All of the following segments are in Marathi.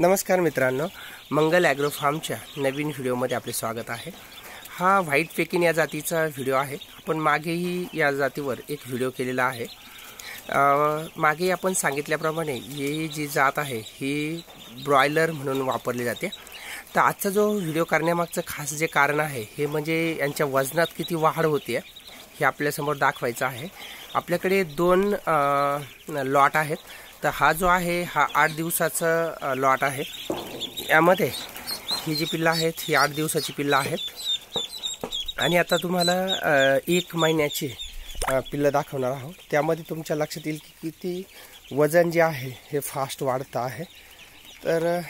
नमस्कार मित्रांनो, मंगल ॲग्रो फार्मच्या नवीन व्हिडिओमध्ये आपले स्वागत आहे। हा व्हाईट पेकिन या जातीचा व्हिडिओ आहे। आपण मागेही या जातीवर एक व्हिडिओ केलेला आहे। मागे आपण सांगितल्याप्रमाणे ही जी जात आहे ही ब्रॉयलर म्हणून वापरली जाते। तर आजचा जो व्हिडिओ करण्यामागचं खास जे कारण आहे हे म्हणजे यांच्या वजनात किती वाढ होते हे आपल्यासमोर दाखवायचं आहे। आपल्याकडे दोन लॉट आहेत। तर हा जो आहे हा 8 दिवसाचा लॉट आहे। यामध्ये ही जी पिल्ला आहेत ही 8 दिवसाची पिल्ला आहेत आणि आता तुम्हाला 1 महिन्याची पिल्ला दाखवणार आहोत। त्यामध्ये तुमच्या लक्षात येईल की किती वजन जे आहे हे फास्ट वाढत आहे। तर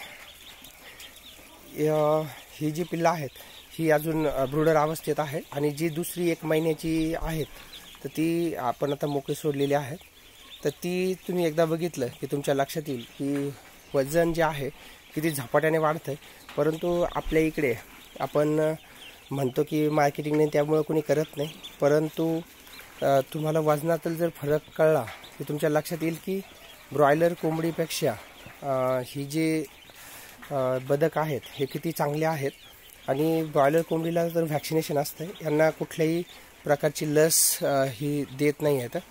ही जी पिल्ला आहेत ही अजून ब्रूडर अवस्थेत आहे आणि जी दुसरी 1 महिन्याची आहेत तर ती आपण आता मोकळी सोडलेली आहेत। तर ती तुम्ही एकदा बघितलं की तुमच्या लक्षात येईल की वजन जे आहे किती झपाट्याने वाढतंय। परंतु आपल्या इकडे आपण म्हणतो की मार्केटिंग नाही त्यामुळे कोणी करत नाही, परंतु तुम्हाला वजनातील जर फरक कळला की तुमच्या लक्षात येईल की ब्रॉयलर कोंबडीपेक्षा ही जी बदक आहेत हे किती चांगले आहेत। आणि ब्रॉयलर कोंबडीला जर व्हॅक्सिनेशन असतं, यांना कुठल्याही प्रकारची लस ही देत नाही आहेत।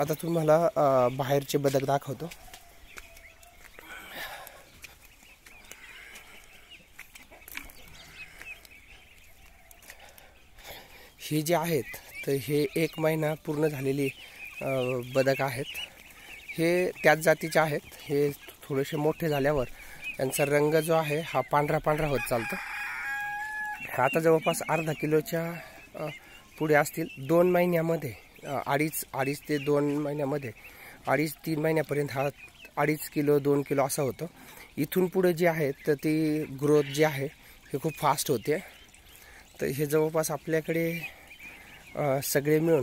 आता तुम्हाला बाहेरचे बदक दाखवतो। ही जे आहेत तर हे 1 महिना पूर्ण झालेली बदक आहेत। हे त्याच जातीचे आहेत। हे थोडेसे मोठे झाल्यावर यांचा रंग जो आहे हा पांढरा पांढरा होत चालतो। आता जवळपास अर्धा किलोच्या पुढे असतील। 2 महिन्यामध्ये अडीच ते 2 महिन्यामध्ये 2.5-3 महिन्यापर्यंत हा 2.5 किलो 2 किलो असा होतो। इथून पुढे जे आहे तर ती ग्रोथ जी आहे हे खूप फास्ट होते। तर हे जवळपास आपल्याकडे सगळे मिळून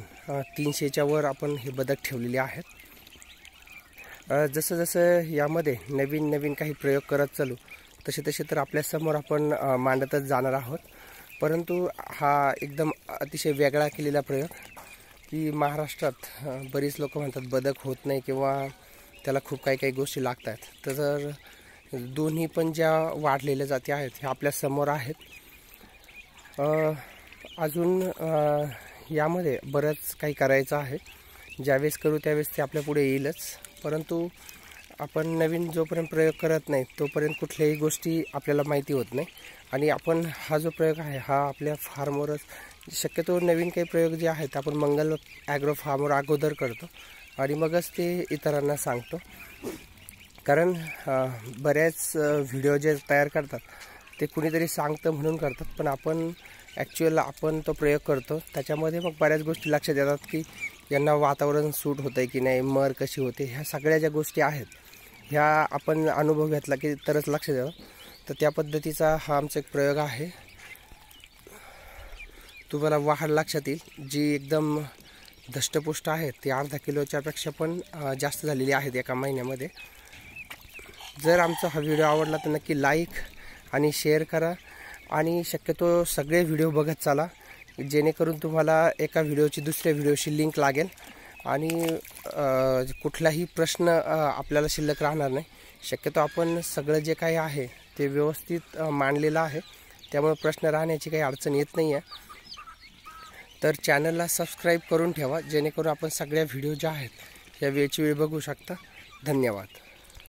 300च्या वर आपण हे बदक ठेवलेले आहेत। जसं जसं यामध्ये नवीन नवीन काही प्रयोग करत चालू तसे तसे तर आपल्यासमोर आपण मांडतच जाणार आहोत। परंतु हा एकदम अतिशय वेगळा केलेला प्रयोग की महाराष्ट्रात बरीच लोक म्हणतात बदक होत नाही किंवा त्याला खूप काही गोष्टी लागतात। तर दोन्ही पण ज्या वाढलेल्या जाती आहेत ह्या आपल्या समोर आहेत। अजून यामध्ये बरंच काही करायचं आहे। ज्यावेळेस करू त्यावेळेस ते आपल्या पुढे येईलच, परंतु आपण नवीन जोपर्यंत प्रयोग करत नाही तोपर्यंत कुठल्याही गोष्टी आपल्याला माहिती होत नाही। आणि आपण हा जो प्रयोग आहे हा आपल्या फार्मवरच शक्यतो नवीन काही प्रयोग जे आहेत आपण मंगल ॲग्रो फार्मवर अगोदर करतो आणि मगच ते इतरांना सांगतो। कारण बऱ्याच व्हिडिओ जे तयार करतात ते कुणीतरी सांगतं म्हणून करतात, पण आपण आपण तो प्रयोग करतो त्याच्यामध्ये मग बऱ्याच गोष्टी लक्षात येतात की यांना वातावरण सूट होतं की नाही, मर कशी होते, ह्या सगळ्या ज्या गोष्टी आहेत ह्या आपण अनुभव घेतला की तरच लक्षात येतं। तर त्या पद्धतीचा हा आमचा एक प्रयोग आहे। तुम्हाला वाढ लक्षात येईल जी एकदम धष्टपुष्ट आहेत ते अर्धा किलोच्या पेक्षा पण जास्त झालेली आहेत 1 महिन्यामध्ये। जर आमचा हा व्हिडिओ आवडला तर नक्की लाईक आणि शेअर करा आणि शक्यतो सगळे व्हिडिओ बघत चला, जेणेकरून तुम्हाला एका व्हिडिओची दुसऱ्या व्हिडिओशी लिंक लागेल आणि कुठलाही प्रश्न आपल्याला शिल्लक राहणार नाही। शक्यतो आपण सगळं जे काही आहे ते व्यवस्थित मांडलेलं आहे, त्यामुळे प्रश्न राहण्याची काही अडचण येत नाही आहे। तर चॅनलला सबस्क्राईब करून ठेवा जेणेकरून आपण सगळ्या व्हिडिओ ज्या आहेत या वेळची वेळ बघू शकता। धन्यवाद।